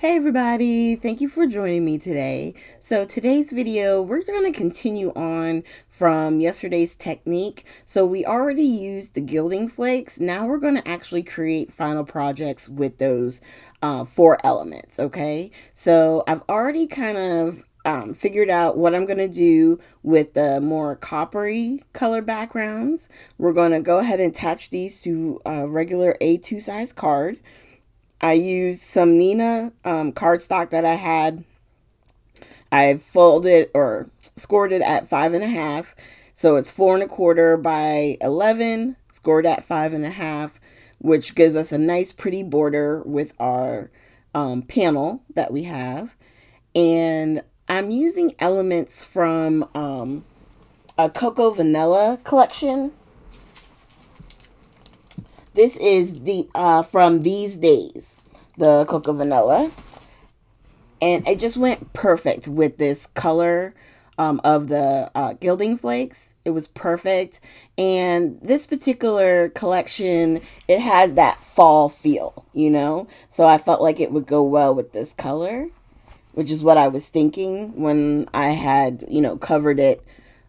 Hey everybody, thank you for joining me today. So today's video, we're going to continue on from yesterday's technique. So we already used the gilding flakes. Now we're going to actually create final projects with those four elements, okay? So I've already kind of figured out what I'm going to do with the more coppery color backgrounds. We're going to go ahead and attach these to a regular A2 size card. I used some Nina cardstock that I had. I folded or scored it at 5.5. So it's 4.25 by 11, scored at 5.5, which gives us a nice pretty border with our panel that we have. And I'm using elements from a Cocoa Vanilla collection. This is the from These Days, the Cocoa Vanilla, and it just went perfect with this color of the gilding flakes. It was perfect, and this particular collection, it has that fall feel, so I felt like it would go well with this color, which is what I was thinking when I had covered it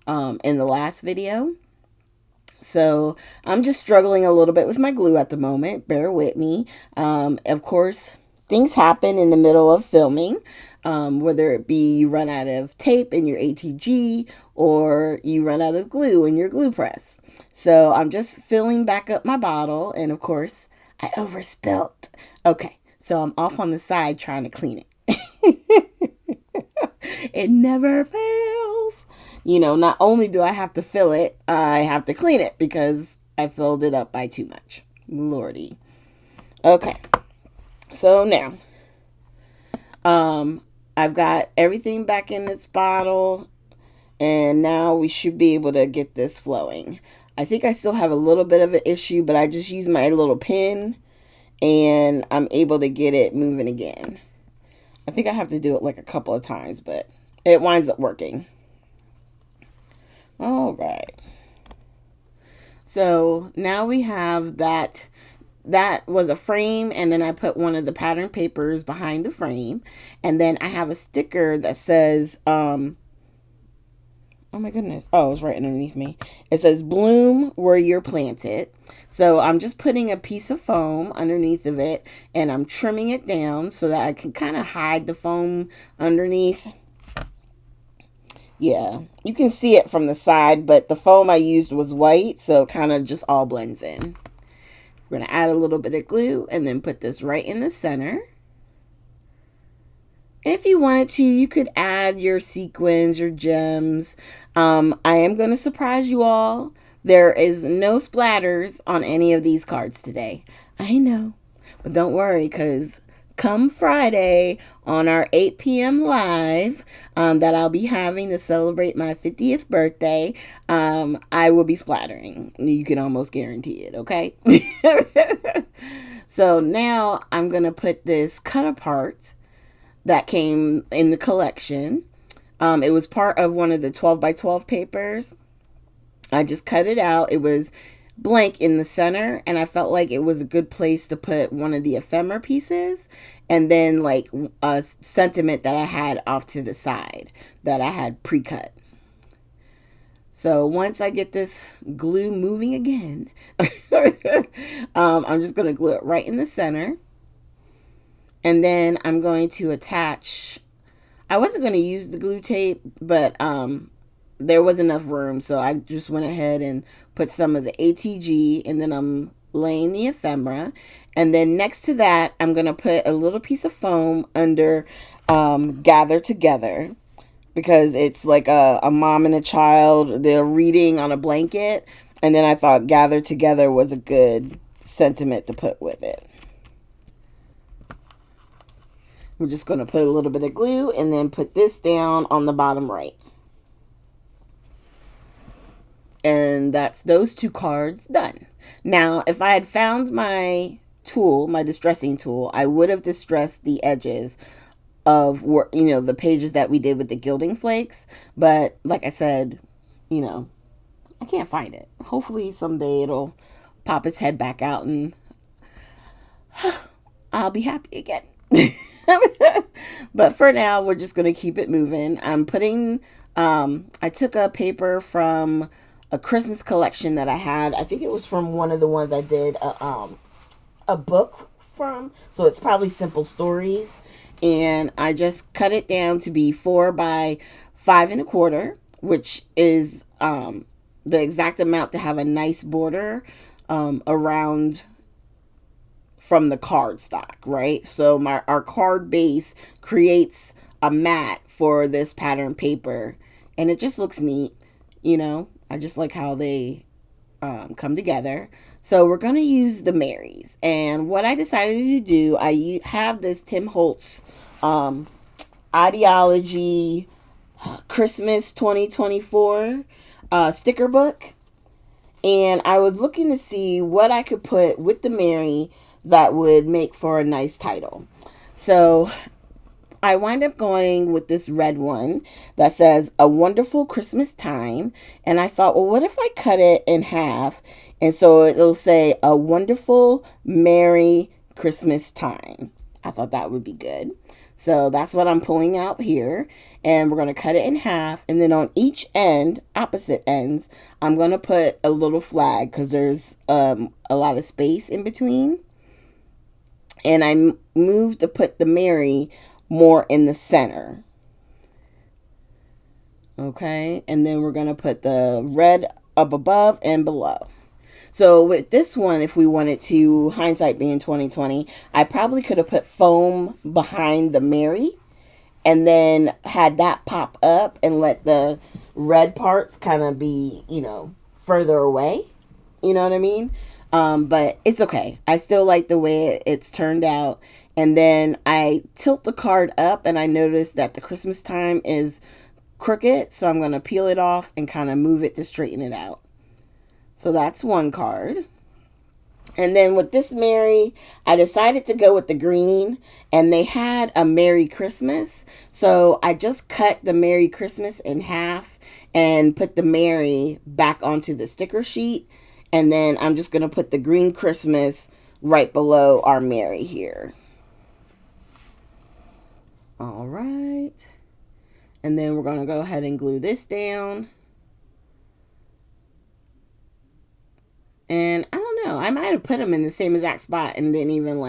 in the last video. So I'm just struggling a little bit with my glue at the moment. Bear with me. Of course, things happen in the middle of filming, whether it be you run out of tape in your ATG or you run out of glue in your glue press. So I'm just filling back up my bottle, and of course, I overspilt. Okay, so I'm off on the side trying to clean it. It never fails. Not only do I have to fill it, I have to clean it because I filled it up by too much. Lordy. Okay. So now, I've got everything back in its bottle, and now we should be able to get this flowing. I think I still have a little bit of an issue, but I just use my little pin and I'm able to get it moving again. I think I have to do it like a couple of times, but it winds up working. All right. So now we have that. That was a frame, and then I put one of the pattern papers behind the frame, and then I have a sticker that says, oh my goodness, oh, it's right underneath me. It says bloom where you're planted. So I'm just putting a piece of foam underneath of it, and I'm trimming it down so that I can kind of hide the foam underneath. Yeah, you can see it from the side, but the foam I used was white, so it kind of just all blends in. We're going to add a little bit of glue and then put this right in the center. If you wanted to, you could add your sequins, your gems. I am going to surprise you all. There is no splatters on any of these cards today. I know, but don't worry, because come Friday on our 8 p.m. live that I'll be having to celebrate my 50th birthday, I will be splattering. You can almost guarantee it, okay? So now I'm going to put this cut apart that came in the collection. It was part of one of the 12 by 12 papers. I just cut it out. It was blank in the center, and I felt like it was a good place to put one of the ephemera pieces and then like a sentiment that I had off to the side that I had pre-cut. So once I get this glue moving again, I'm just going to glue it right in the center. And then I'm going to attach, I wasn't going to use the glue tape, but there was enough room, so I just went ahead and put some of the ATG, and then I'm laying the ephemera, and then next to that I'm going to put a little piece of foam under Gather Together, because it's like a mom and a child, they're reading on a blanket, and then I thought Gather Together was a good sentiment to put with it. We're just going to put a little bit of glue and then put this down on the bottom right. And that's those two cards done. Now, if I had found my tool, my distressing tool, I would have distressed the edges of the pages that we did with the gilding flakes. But like I said, I can't find it. Hopefully someday it'll pop its head back out and I'll be happy again. But for now, we're just going to keep it moving. I took a paper from a Christmas collection that I had. I think it was from one of the ones I did a book from. So it's probably Simple Stories. And I just cut it down to be 4 by 5 1/4, which is the exact amount to have a nice border around from the card stock, right? So our card base creates a mat for this pattern paper, and it just looks neat. I just like how they come together. So we're going to use the Marys. And what I decided to do, I have this Tim Holtz um, Ideology Christmas 2024 sticker book. And I was looking to see what I could put with the Mary that would make for a nice title. So I wind up going with this red one that says A Wonderful Christmas Time. And I thought, well, what if I cut it in half? And so it'll say A Wonderful Merry Christmas Time. I thought that would be good. So that's what I'm pulling out here. And we're going to cut it in half. And then on each end, opposite ends, I'm going to put a little flag because there's a lot of space in between. And I moved to put the Mary more in the center. Okay. And then we're going to put the red up above and below. So with this one, if we wanted to, hindsight being 2020, I probably could have put foam behind the Mary and then had that pop up and let the red parts kind of be, further away. You know what I mean? But it's okay. I still like the way it's turned out. And then I tilt the card up and I noticed that the Christmas time is crooked. So I'm going to peel it off and kind of move it to straighten it out. So that's one card. And then with this Mary, I decided to go with the green, and they had a Merry Christmas. So I just cut the Merry Christmas in half and put the Mary back onto the sticker sheet. And then I'm just going to put the green Christmas right below our Mary here. All right. And then we're going to go ahead and glue this down. And I don't know, I might have put them in the same exact spot and didn't even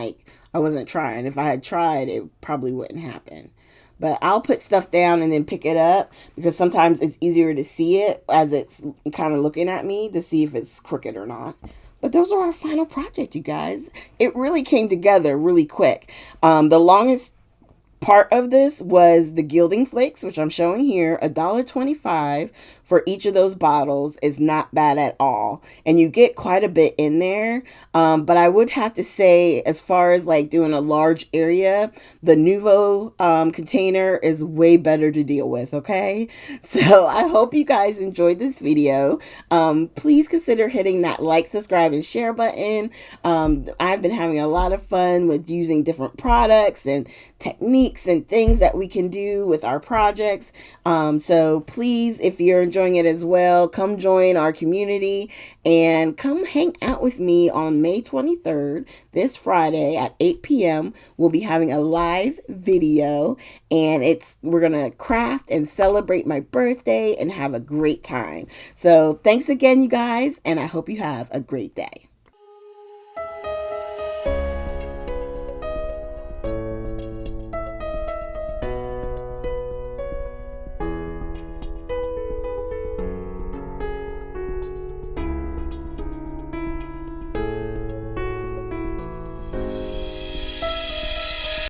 I wasn't trying. If I had tried, it probably wouldn't happen. But I'll put stuff down and then pick it up because sometimes it's easier to see it as it's kind of looking at me to see if it's crooked or not. But those are our final project, you guys. It really came together really quick. The longest part of this was the gilding flakes, which I'm showing here. $1.25 for each of those bottles is not bad at all, and you get quite a bit in there. But I would have to say, as far as doing a large area, the Nuvo container is way better to deal with. Okay, so I hope you guys enjoyed this video. Please consider hitting that like, subscribe, and share button. I've been having a lot of fun with using different products and techniques and things that we can do with our projects. So please, if you're enjoying it as well, come join our community and come hang out with me on May 23rd, this Friday at 8 p.m. We'll be having a live video, and we're gonna craft and celebrate my birthday and have a great time. So thanks again, you guys, and I hope you have a great day.